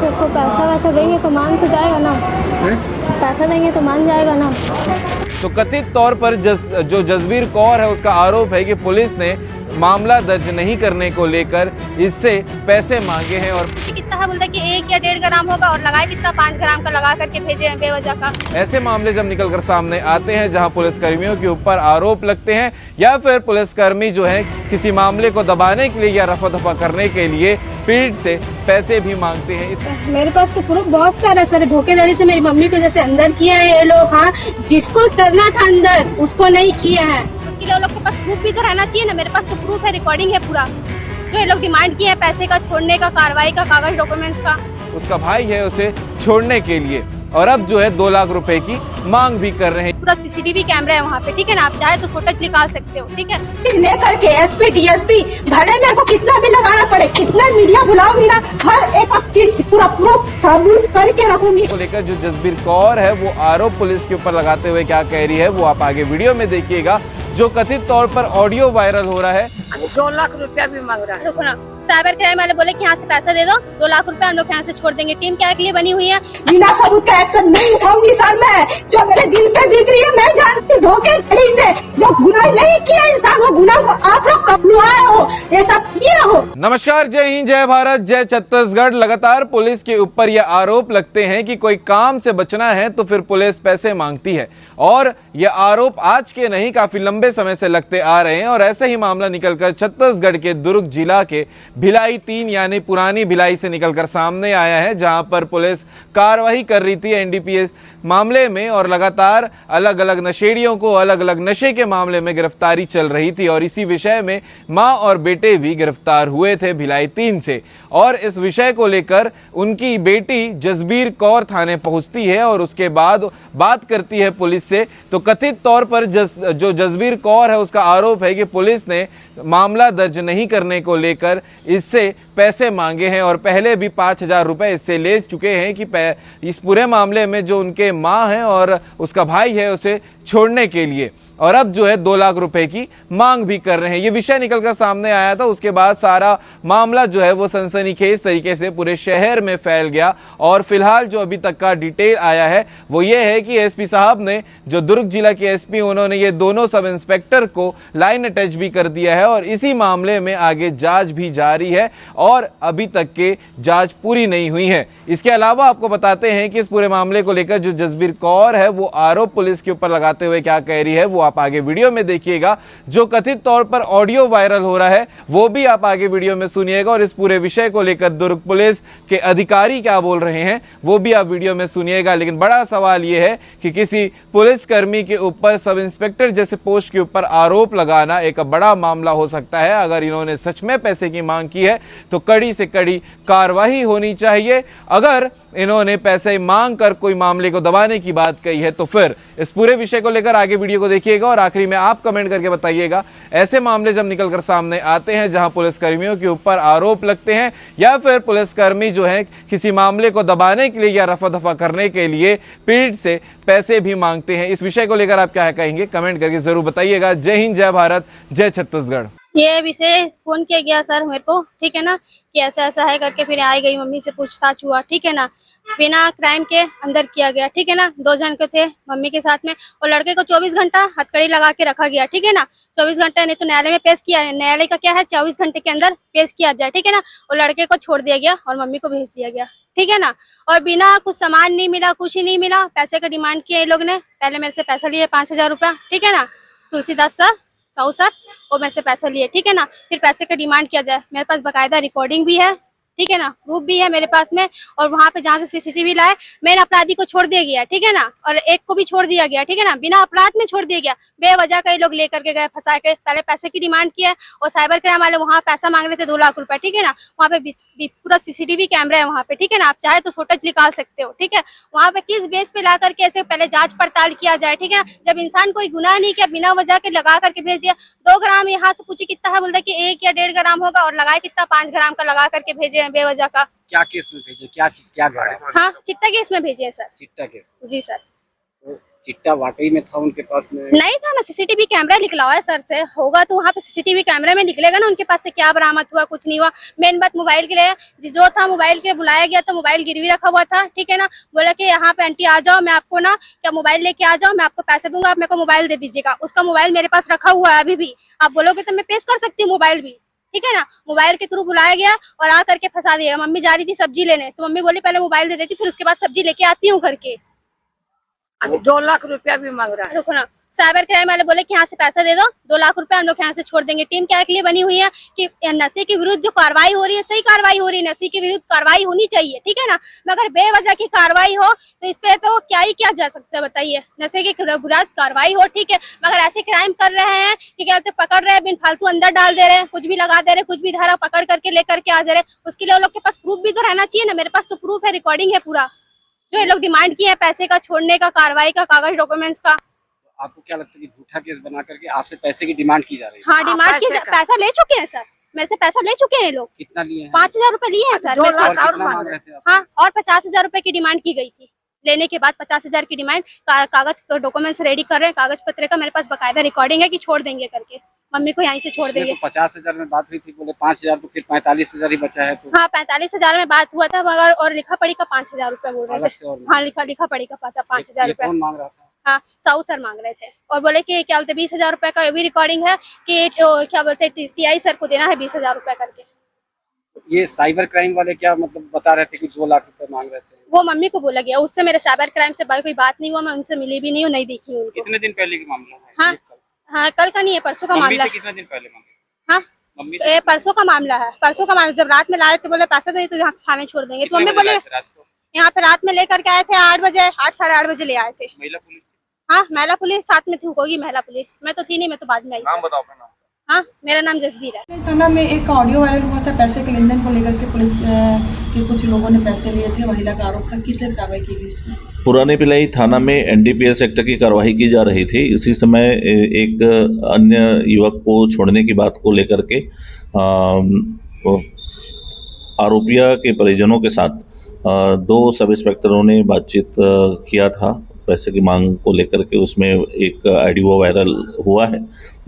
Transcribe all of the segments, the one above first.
से उसको पैसा वैसा देंगे तो मान तो जाएगा ना, पैसा देंगे तो मान जाएगा ना। तो कथित तौर पर जो जसबीर कौर है उसका आरोप है कि पुलिस ने मामला दर्ज नहीं करने को लेकर इससे पैसे मांगे हैं और कितना है बोलता है कि 1 या 1.5 ग्राम होगा और लगाए कितना 5 ग्राम का लगा करके भेजे हैं बेवजह का। ऐसे मामले जब निकलकर सामने आते हैं जहां पुलिसकर्मियों के ऊपर आरोप लगते हैं या फिर पुलिसकर्मी जो है किसी मामले को दबाने के लिए या रफा दफा करने के लिए पीड़ित से पैसे भी मांगते हैं। मेरे पास तो प्रूफ बहुत सारा सर, धोखेधड़ी से मेरी मम्मी को जैसे अंदर किए हैं ये लोग। हाँ, जिसको करना था अंदर उसको नहीं किए हैं। उसके लिए वो लोग के पास प्रूफ भी तो रहना चाहिए ना। मेरे पास तो प्रूफ है, रिकॉर्डिंग है पूरा, जो ये लोग डिमांड किए हैं पैसे का, छोड़ने का, कार्रवाई का, कागज डॉक्यूमेंट्स का। उसका भाई है उसे छोड़ने के लिए और अब जो है 2 लाख रुपए की मांग भी कर रहे हैं। पूरा सीसीटीवी कैमरा है वहाँ पे, ठीक है ना, आप चाहे तो फुटेज निकाल सकते हो, ठीक है। लेकर के एसपी डीएसपी भले मेरे को कितना भी लगाना पड़े, कितना मीडिया बुलाओ, मेरा हर एक चीज पूरा प्रूफ सबूत करके रखूंगी। को लेकर जो जसबीर कौर है वो आरोप पुलिस के ऊपर लगाते हुए क्या कह रही है वो आप आगे वीडियो में देखिएगा, जो कथित तौर पर ऑडियो वायरल हो रहा है। 2 लाख रुपया भी मांग रहा है। रुको ना, साइबर क्राइम वाले बोले कि यहाँ से पैसा दे दो, 2 लाख रुपया हम लोग यहाँ से छोड़ देंगे। टीम क्या के लिए बनी हुई है? बिना सबूत का एक्शन नहीं उठाऊंगी सर मैं। जो मेरे दिल पे बीत रही है मैं जानती, धोखेधड़ी से जो गुनाह नहीं किया इंसान, वो गुनाह को आप लोग कब नुआए हो, ये सब किए हो। नमस्कार, जय हिंद, जय भारत, जय छत्तीसगढ़। लगातार पुलिस के ऊपर यह आरोप लगते हैं कि कोई काम से बचना है तो फिर पुलिस पैसे मांगती है और यह आरोप आज के नहीं काफी लंबे समय से लगते आ रहे हैं। और ऐसा ही मामला निकलकर छत्तीसगढ़ के दुर्ग जिला के भिलाई 3 यानी पुरानी भिलाई से निकलकर सामने आया है, जहां पर पुलिस कार्रवाई कर रही थी एनडीपीएस मामले में और लगातार अलग अलग नशेड़ियों को अलग अलग नशे के मामले में गिरफ्तारी चल रही थी। और इसी विषय में मां और बेटे भी गिरफ्तार हुए थे भिलाई 3 से। और इस विषय को लेकर उनकी बेटी जसबीर कौर थाने पहुंचती है और उसके बाद बात करती है पुलिस से। तो कथित तौर पर जो जसबीर कौर है उसका आरोप है कि पुलिस ने मामला दर्ज नहीं करने को लेकर इससे पैसे मांगे हैं और पहले भी 5,000 रुपए इससे ले चुके हैं कि इस पूरे मामले में जो उनके मां है और उसका भाई है उसे छोड़ने के लिए। और अब जो है 2 लाख रुपए की मांग भी कर रहे हैं। ये विषय निकलकर सामने आया था, उसके बाद सारा मामला जो है वो सनसनीखेज तरीके से पूरे शहर में फैल गया। और फिलहाल जो अभी तक का डिटेल आया है वो ये है कि एसपी साहब ने, जो दुर्ग जिला के एसपी, उन्होंने ये दोनों सब इंस्पेक्टर को लाइन अटैच भी कर दिया है और इसी मामले में आगे जांच भी जारी है और अभी तक के जांच पूरी नहीं हुई है। इसके अलावा आपको बताते हैं कि इस पूरे मामले को लेकर जो जसबीर कौर है वो आरोप पुलिस के ऊपर लगाते हुए क्या कह रही है वो आप आगे वीडियो में देखिएगा। जो कथित तौर पर ऑडियो वायरल हो रहा है वो भी आप आगे वीडियो में सुनिएगा और इस पूरे विषय को लेकर दुर्ग पुलिस के अधिकारी क्या बोल रहे हैं वो भी आप वीडियो में सुनिएगा। लेकिन बड़ा सवाल यह है कि किसी पुलिसकर्मी के ऊपर, सब इंस्पेक्टर जैसे पोस्ट के ऊपर आरोप लगाना एक बड़ा मामला हो सकता है। अगर इन्होंने सच में पैसे की मांग की है तो कड़ी से कड़ी कार्रवाई होनी चाहिए। अगर इन्होंने पैसे मांग कर कोई मामले को दबाने की बात कही है तो फिर इस पूरे विषय को लेकर आगे वीडियो को देखिएगा और आखिरी में आप कमेंट करके बताइएगा ऐसे मामले जब निकलकर सामने आते हैं जहां पुलिसकर्मियों के ऊपर आरोप लगते हैं या फिर पुलिसकर्मी जो है किसी मामले को दबाने के लिए या रफा दफा करने के लिए पीड़ित से पैसे भी मांगते हैं। इस विषय को लेकर आप क्या कहेंगे कमेंट करके जरूर बताइएगा। जय हिंद, जय भारत, जय छत्तीसगढ़। ये विषय फोन किया गया सर मेरे को, ठीक है ना, कि ऐसा ऐसा है करके फिर आई गई, मम्मी से पूछताछ हुआ, ठीक है ना, बिना क्राइम के अंदर किया गया, ठीक है ना। 2 जन के थे मम्मी के साथ में और लड़के को 24 घंटा हथकड़ी लगा के रखा गया, ठीक है ना। 24 घंटा नहीं तो न्यायालय में पेश किया है, न्यायालय का क्या है 24 घंटे के अंदर पेश किया जाए, ठीक है ना। और लड़के को छोड़ दिया गया और मम्मी को भेज दिया गया, ठीक है ना। और बिना कुछ सामान नहीं मिला, कुछ ही नहीं मिला, पैसे का डिमांड किया ये लोग ने। पहले मेरे से पैसा लिए 5,000 रुपया, ठीक है ना, तुलसीदास सर, साहू सर, वो मेरे से पैसा लिए, ठीक है ना। फिर पैसे का डिमांड किया जाए, मेरे पास बकायदा रिकॉर्डिंग भी है, ठीक है ना, प्रूफ भी है मेरे पास में। और वहाँ पे जहाँ से सीसीटीवी लाए, मेन अपराधी को छोड़ दिया गया, ठीक है ना, और एक को भी छोड़ दिया गया, ठीक है ना, बिना अपराध में छोड़ दिया गया। बेवजह कई लोग लेकर के गए, फंसा के, पहले पैसे की डिमांड किया और साइबर क्राइम वाले वहाँ पैसा मांग रहे थे 2 लाख रुपए, ठीक है ना। वहाँ पे पूरा सीसीटीवी कैमरा है वहाँ पे, ठीक है ना, आप चाहे तो फुटेज निकाल सकते हो, ठीक है। वहाँ पे किस बेस पे ला करके ऐसे पहले जांच पड़ताल किया जाए, ठीक है। जब इंसान कोई गुनाह नहीं किया, बिना वजह के लगा करके भेज दिया। 2 ग्राम यहाँ से पूछे कितना है, बोलता है कि 1 या 1.5 ग्राम होगा और लगाए कितना 5 ग्राम का लगा करके भेजे हैं बेवजह का। क्या केस में भेजे, क्या चीज, क्या गाड़ी? हाँ, चिट्टा केस में भेजे हैं सर। चिट्टा केस। जी सर। तो चिट्टा वाकई में था उनके पास में? नहीं था ना, सीसीटीवी कैमरा निकला हुआ है सर से, होगा तो वहाँ पे सीसीटीवी कैमरे में निकलेगा ना उनके पास से क्या बरामद हुआ, कुछ नहीं हुआ। मेन बात मोबाइल के लिए जो था, मोबाइल के लिए बुलाया गया तो मोबाइल गिरवी रखा हुआ था, ठीक है ना। बोला कि यहाँ पे आंटी आ जाओ, मैं आपको ना क्या मोबाइल लेके आ जाओ, मैं आपको पैसे दूंगा, आप मेरे को मोबाइल दे दीजिएगा। उसका मोबाइल मेरे पास रखा हुआ है अभी भी, आप बोलोगे तो मैं पेश कर सकती हूँ मोबाइल भी, ठीक है ना। मोबाइल के थ्रू बुलाया गया और आ करके फंसा दिया। मम्मी जा रही थी सब्जी लेने, तो मम्मी बोली पहले मोबाइल दे देती, फिर उसके बाद सब्जी लेके आती हूँ करके। अभी 2 लाख रुपया भी मांग रहा है। रुको ना, साइबर क्राइम वाले बोले कि यहाँ से पैसा दे दो, 2 लाख रुपए हम लोग यहाँ से छोड़ देंगे। टीम क्या के लिए बनी हुई है कि नशे के विरुद्ध जो कार्रवाई हो रही है, सही कार्रवाई हो रही है, नशे के विरुद्ध कार्रवाई होनी चाहिए, ठीक है ना। मगर बेवजह की कार्रवाई हो तो इस पे तो क्या ही किया जा सकता है बताइए। नशे के विरुद्ध कार्रवाई हो, ठीक है, मगर ऐसे क्राइम कर रहे हैं कि क्या पकड़ रहे हैं, बिन फालतू अंदर डाल दे रहे हैं, कुछ भी लगा दे रहे, कुछ भी धारा पकड़ करके लेकर के आ जा रहे। उसके लिए वो लोग के पास प्रूफ भी तो रहना चाहिए ना। मेरे पास तो प्रूफ है, रिकॉर्डिंग है पूरा, जो ये लोग डिमांड किए हैं पैसे का, छोड़ने का, कार्रवाई का, कागज डॉक्यूमेंट्स का। आपको क्या लगता है कि झूठा केस बना करके आपसे पैसे की डिमांड की जा रही है? हाँ, डिमांड की, पैसे का। पैसा ले चुके हैं सर, मेरे से पैसा ले चुके हैं ये लोग। कितना लिए हैं? 5,000 रुपए लिए हैं सर 2 मेरे से। लाख और और कितना मांग मांग रहे रहे थे आप? हाँ, और 50,000 रुपए की डिमांड की गई थी। लेने के बाद 50,000 की डिमांड, कागज डॉक्यूमेंट्स रेडी कर रहे हैं, कागज पत्र का मेरे पास बकायदा रिकॉर्डिंग है कि छोड़ देंगे करके, मम्मी को यहीं से छोड़ देंगे। तो 50,000 में बात हुई थी, बोले 5,000, तो फिर 45,000 ही बचा है। तो हाँ, 45,000 में बात हुआ था, मगर और लिखा पड़ी का 5,000 रुपए बोल अलग रहे से और थे। हाँ, लिखा पड़ी का 5,000 ये रुपए। कौन मांग रहा था? हाँ, साहू सर मांग रहे थे और बोले कि क्या बोलते 20,000 रुपए का, ये भी रिकॉर्डिंग है कि क्या बोलते टीआई सर को देना है 20,000 रुपए करके। ये साइबर क्राइम वाले क्या मतलब बता रहे थे कि 2 लाख रुपए मांग रहे थे? वो मम्मी को बोला गया, उससे मेरे साइबर क्राइम से कोई बात नहीं हुआ, मैं उनसे मिली भी नहीं हूँ, नहीं देखी हूँ उनको। कितने दिन पहले की मामला है? हाँ हाँ, कल का नहीं है, परसों का मामला है। कितने दिन पहले मांगे? हाँ, मम्मी ये परसों का मामला है, परसों का मामला। जब रात में लाए थे, बोले पैसा नहीं तो यहाँ थाने छोड़ देंगे, तो मम्मी बोले यहाँ पे रात में लेकर के आए थे 8 बजे, 8 साढ़े 8 बजे ले आए थे। महिला पुलिस? हाँ, महिला पुलिस साथ में थी, होगी महिला पुलिस, मैं तो थी नहीं, मैं तो बाद में आई। नाम बताओ अपना नाम। हाँ, मेरा नाम जसबीर है। थाना में एक ऑडियो वायरल हुआ था पैसे के लेन देन को लेकर के, पुलिस के कुछ लोगों ने पैसे लिए थे, महिला का आरोप था। किस कार्रवाई की गई इसमें? पुरानी पिलाई थाना में एनडीपीएस एक्ट की कार्रवाई की जा रही थी। इसी समय एक अन्य युवक को छोड़ने की बात को लेकर के आरोपिया के परिजनों के साथ 2 सब इंस्पेक्टरों ने बातचीत किया था पैसे की मांग को लेकर के। उसमें एक ऑडियो वायरल हुआ है,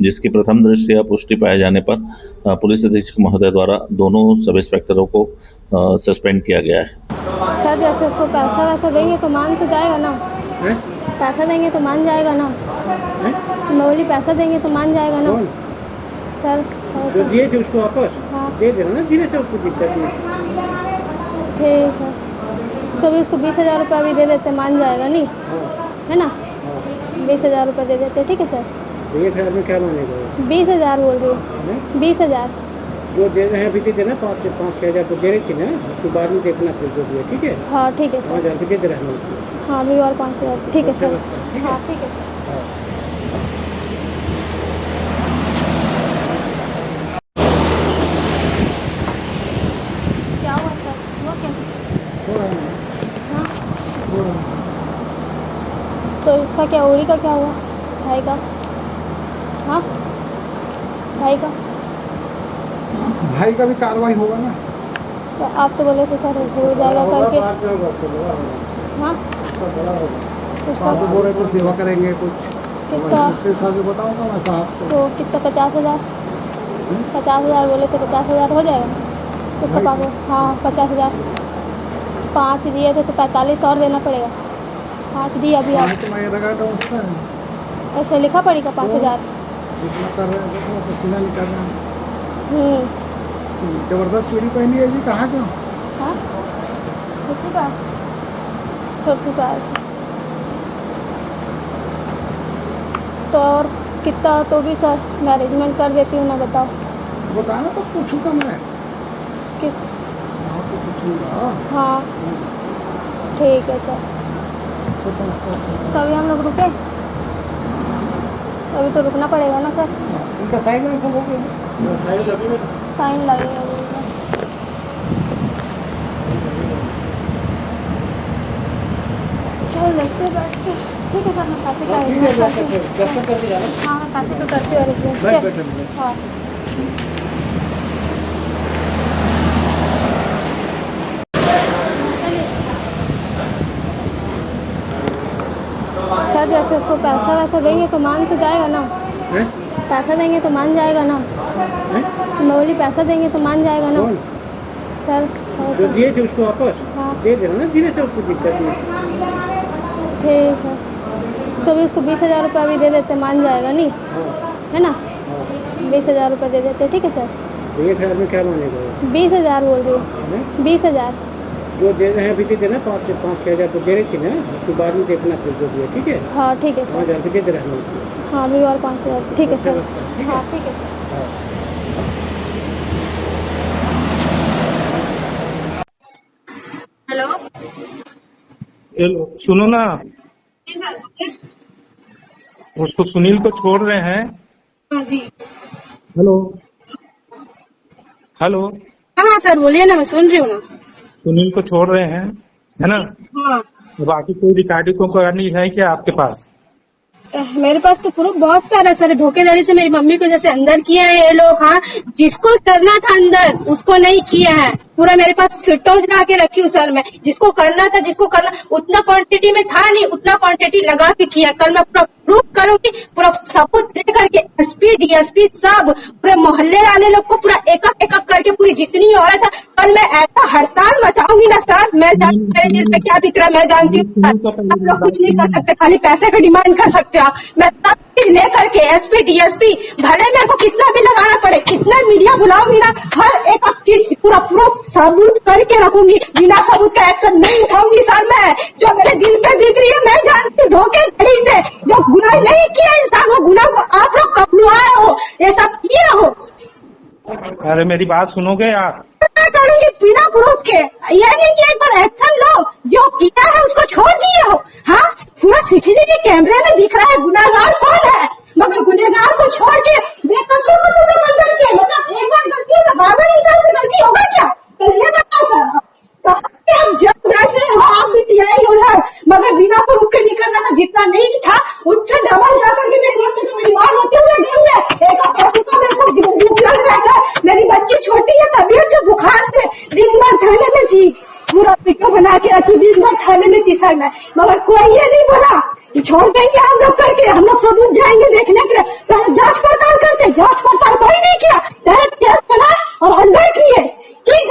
जिसकी प्रथम दृष्टया पुष्टि पाए जाने पर पुलिस अधीक्षक महोदय द्वारा दोनों सब इंस्पेक्टरों को सस्पेंड किया गया है। सर जैसे उसको पैसा वैसा देंगे तो मान तो जाएगा ना। पैसा देंगे तो मान जाएगा ना। मैं बोली पैसा देंगे तो मान जाएगा ना। सर जो दिए थे उसको वापस दे देना ना, धीरे से, उसको दिक्कत नहीं। ठीक है, तो भी उसको 20,000 रुपये अभी दे देते, मान जाएगा नहीं, है ना। 20,000 रुपये दे देते, ठीक है सर। 1,000 में क्या मानेगा? 20,000 बोल रही हूँ, 20,000 जो दे रहे हैं अभी दे देना, 5 से 5,000 तो दे रही थी ना, उसको बाद में देखना फिर जो दिया, ठीक है। हाँ ठीक है सर। 5,000 रुपये दे रहे हैं उसको। हाँ, अभी और 5,000, ठीक है सर। हाँ ठीक है सर। क्या हुआ सर? हुआ क्या? हाँ? तो इसका क्या, उड़ी का क्या हुआ? भाई का? हाँ, भाई का? भाई का भी कार्रवाई होगा ना। तो आप तो बोले थे सर हो जाएगा करके। हाँ, उसका आप बोल रहे थे सेवा करेंगे कुछ, कितना? फिर साथ बताऊँगा मैं साहब को। तो कितना? 50,000? 50,000 बोले थे, 50,000 हो जाएगा उसका पापा? हाँ, 50,000। 5 दिए थे तो 45 और देना पड़ेगा। 5 दिए अभी आप। ऐसे लिखा पड़ेगा 5,000। कर रहे हैं, पसीना निकाल रहे हैं। जबरदस्त चूड़ी पहनी है जी, कहाँ क्यों? हाँ, कुर्सी पर, कुर्सी पर। तो और कितना? तो भी सर मैं अरेंजमेंट कर देती हूँ ना, बताओ। बताना तो पूछूंगा मैं, किस? आपको पूछूंगा। हाँ ठीक है सर। तो अभी हम लोग रुके? अभी तो रुकना पड़ेगा ना सर। इनका साइन वाइन सब हो गया? साइन लगेगा अभी। चलो देखते बैठ के। ठीक है सर, मैं पैसे का अरेंजमेंट करती हूँ। हाँ, मैं पैसे का करती हूँ अरेंजमेंट। हाँ सर, जैसे सर उसको पैसा वैसा देंगे तो मान तो जाएगा ना, हैं? पैसा देंगे तो मान जाएगा ना, हैं? मैं बोली पैसा देंगे तो मान जाएगा ना कौन? सर। जो दिए थे उसको वापस हाँ। दे देना ना, धीरे से, कुछ दिक्कत नहीं। ठीक है, तो भी उसको 20,000 रुपये अभी दे देते, मान जाएगा नहीं, हाँ है ना? हाँ। 20,000 रुपये दे देते, ठीक है सर। 1,000 में क्या मानेगा? 20,000 बोल रही हूँ, हैं? 20,000। जो दे रहे हैं अभी दे देना, 5 से 5-6 हज़ार तो दे रही थी ना, उसके बाद में देखना फिर जो दिया, ठीक है? हाँ ठीक है सर। 5,000 रुपये दे दे रहे हैं उसको। हाँ अभी और 5,000, ठीक है सर। ठीक है? हाँ ठीक है सर। हेलो, सुनो ना, उसको सुनील को छोड़ रहे हैं। हाँ जी। हेलो हेलो, हाँ सर बोलिए ना, मैं सुन रही हूँ ना। सुनील को छोड़ रहे हैं, है ना? हाँ बाकी कोई रिकॉर्डिंग को करनी है क्या आपके पास? मेरे पास तो प्रूफ बहुत सारा सर, धोखेधड़ी से मेरी मम्मी को जैसे अंदर किया है ये लोग। हाँ, जिसको करना था अंदर उसको नहीं किया है, पूरा मेरे पास फोटोज ला के रखी हूँ सर। मैं जिसको करना था, जिसको करना उतना क्वांटिटी में था नहीं, उतना क्वांटिटी लगा के किया। कल मैं पूरा प्रूफ करूंगी, पूरा सबूत दे करके एसपी डीएसपी सब पूरे मोहल्ले वाले लोग को पूरा एक एक करके पूरी जितनी औरत है, कल मैं ऐसा हड़ताल मचाऊंगी ना सर। मैं मेरे दिल में क्या बीत रहा है मैं जानती हूँ। आप लोग कुछ नहीं कर सकते, खाली पैसे का डिमांड कर सकते हो। मैं सब चीज लेकर के एसपी डीएसपी भले मेरे को कितना भी लगाना पड़े, कितना मीडिया बुलाऊंगी ना, हर एक चीज पूरा प्रूफ सबूत करके रखूंगी। बिना सबूत का एक्शन नहीं उठाऊंगी सर मैं। जो मेरे दिल पे बीत रही है मैं जानती हूँ, धोखेधड़ी से जो गुनाह नहीं किया इंसान, वो गुनाह को आप लोग कपलुआए हो, ये सब किए हो। अरे मेरी बात सुनोगे आप? क्या करूंगी बिना प्रूफ के? ये नहीं कि एक बार एक्शन लो, जो किया है उसको छोड़ दिए हो। हाँ, पूरा सीसीटीवी कैमरे में दिख रहा है गुनाहगार कौन है, मगर गुनहगार को छोड़ के बेकसूर को तुमने अंदर किया। मतलब एक बार गलती है तो बार बार इंसान से गलती होगा क्या? तो ये बताओ सर, आप जब बैठे हो आप भी टीआई उधर, मगर बिना प्रूफ के निकलना था। जितना नहीं था उससे डबल जाकर के मेरी मम्मी को मेरी मां होते हुए देंगे। एक पैसे का मेरे को लग रहा था, मेरी बच्ची छोटी है, तबीयत से बुखार से दिन भर थाने में थी, पूरा पिको बना के रखी, दिन भर थाने में थी सर मैं। मगर कोई ये नहीं बोला कि छोड़ देंगे हम लोग करके, हम लोग सबूत जाएंगे देखने के लिए। पहले जांच पड़ताल करते, जांच पड़ताल कोई नहीं किया, डायरेक्ट केस बना और अंदर किए। किस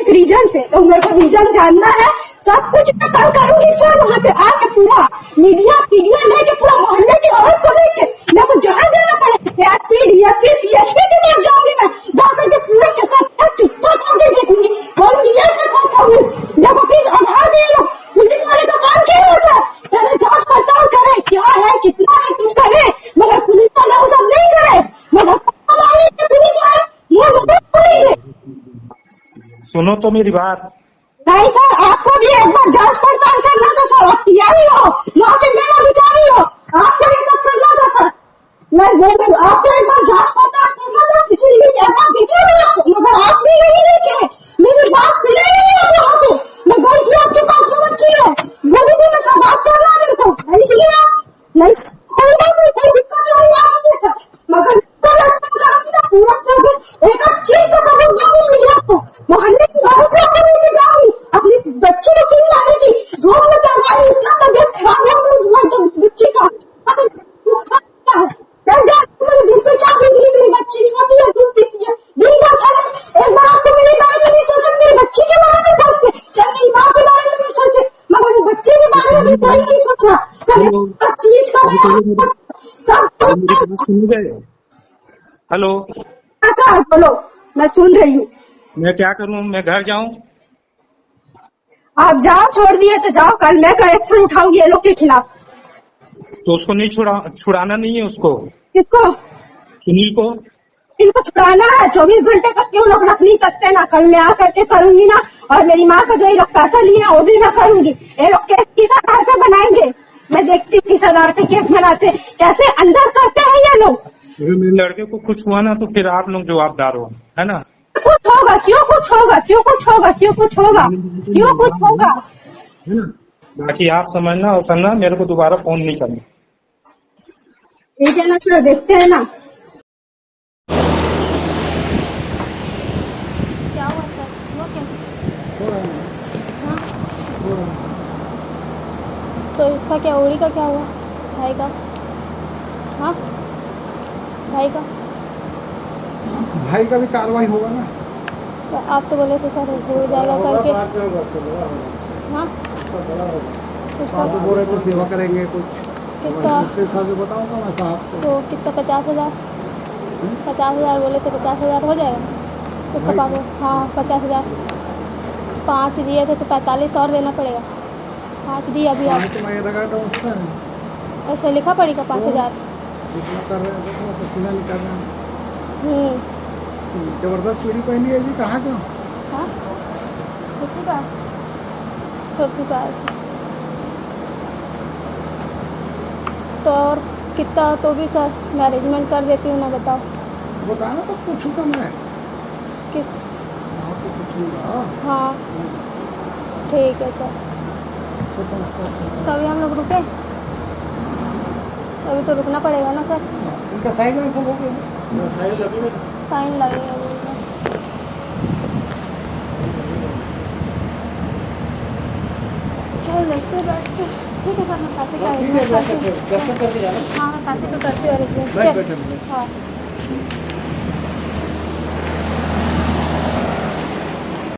रीजन से तो मेरे को रीजन जानना है। सब कुछ मैं कल करूंगी सर, वहाँ पे आके पूरा मीडिया लेके पूरा मोहल्ले की औरत को लेके मेरे को जहाँ देना पड़े एसपी डीएसपी सीएसपी के पास जाऊंगी मैं, जाकर के पूरे चक्कर देखूंगी। बोलूंगी ये देखो please Aadhaar they low, police वाले का काम क्या होता है, पहले जांच पड़ताल करे क्या है कितना है कुछ करे, मगर पुलिस वाले वो सब नहीं करे। मगर पुलिस वाले सुनो तो मेरी बात। नहीं सर, आपको भी एक बार जांच पड़ताल करना था सर। आप टीआई हो, लॉ के मेधाधिकारी हो, आपको ये सब करना था सर। मैं बोल रही हूँ आपको एक बार जांच पड़ताल करना था, सीसीटीवी कैमरा दिखे नहीं आपको, मगर आप भी नहीं देखे। मेरी बात सुने नहीं आप वहाँ पे। मैं गई थी आपके पास, मदद की है, बोली थी मैं सब बात करना है मेरे को, नहीं सुने आप? नहीं, कोई बात नहीं, कोई दिक्कत नहीं हुआ मुझे सर, मगर पूरा सब एक चीज का सबूत दूंगी मीडिया को, मोहल्ले की औरत को लेके जाऊंगी, अपनी बच्ची को 3 महीने की धूप में चढ़ाई, इतना तबियत खराब है बच्ची का मेरे दूध पे क्या पी रही, मेरी बच्ची छोटी है दूध पीती है दिन भर था। एक बार आपको मेरे बारे में नहीं सोचा, मेरी बच्ची के बारे में सोचते, चाहे मेरी माँ के बारे में नहीं सोचे, मगर बच्चे के बारे में भी कोई नहीं सोचा। चीज का सब। हेलो सर बोलो, मैं सुन रही हूँ। मैं क्या करूँ, मैं घर जाऊँ? आप जाओ, छोड़ दिए तो जाओ, कल मैं एक्शन उठाऊंगी ये लोग के खिलाफ। तो उसको नहीं छुड़ाना नहीं है उसको? किसको? सुनील को। इनको छुड़ाना है, 24 घंटे तक क्यों लोग रख नहीं सकते ना? कल मैं आकर के करूंगी ना, और मेरी माँ का जो ये लोग पैसा लिया वो भी मैं करूंगी। ये लोग केस किस आधार पे बनाएंगे, मैं देखती हूँ किस आधार पे केस बनाते, कैसे अंदर करते हैं ये लोग। मेरे लड़के को कुछ हुआ ना तो फिर आप लोग जवाबदार हो, है ना? कुछ होगा, क्यों कुछ होगा, क्यों कुछ होगा, क्यों कुछ होगा, क्यों कुछ होगा, है ना? बाकी आप समझना और सुनना, मेरे को दोबारा फोन नहीं करना। ठीक है ना सर, देखते हैं ना क्या हुआ सर, हुआ क्या? हाँ? तो इसका क्या, उड़ी का क्या हुआ? भाई का। हाँ भाई का। भाई का भी कार्रवाई होगा ना। तो आप तो बोले थे सर हो जाएगा करके। हाँ उसका आप तो बोल रहे थे सेवा करेंगे कुछ, कितना उसके हिसाब से बताऊंगा मैं साहब को। तो कितना 50,000 50,000 बोले थे 50,000 हो जाएगा उसका भाई- पागो। हाँ 50,000 5 दिए थे तो 45 और देना पड़ेगा। 5 दिए अभी आप तो मैं लगा था उसमें ऐसे लिखा पड़ेगा 5,000। जितना कर रहे हैं देखो पसीना निकाल रहे हैं। जबरदस्त चूड़ी पहनी है जी, कहाँ का? हाँ कुर्सी का कुर्सी का ऐसे। तो और कितना तो भी सर मैं अरेंजमेंट कर देती हूँ ना, बताओ बताना तो पूछूंगा मैं। किस। हाँ तो पूछूंगा। हाँ ठीक है सर। तो अभी हम लोग रुके, अभी तो रुकना पड़ेगा ना सर। इनका साइन वाइन सब हो गया? साइन लगेगा अभी। चल देखते बैठते। ठीक है सर मैं पैसे का ठीक है, अरेंजमेंट करती हूँ। दस्तखत करके जाना। हाँ मैं पैसे का करती हूँ बैठ, बैठ, अरेंजमेंट। बैठ। हाँ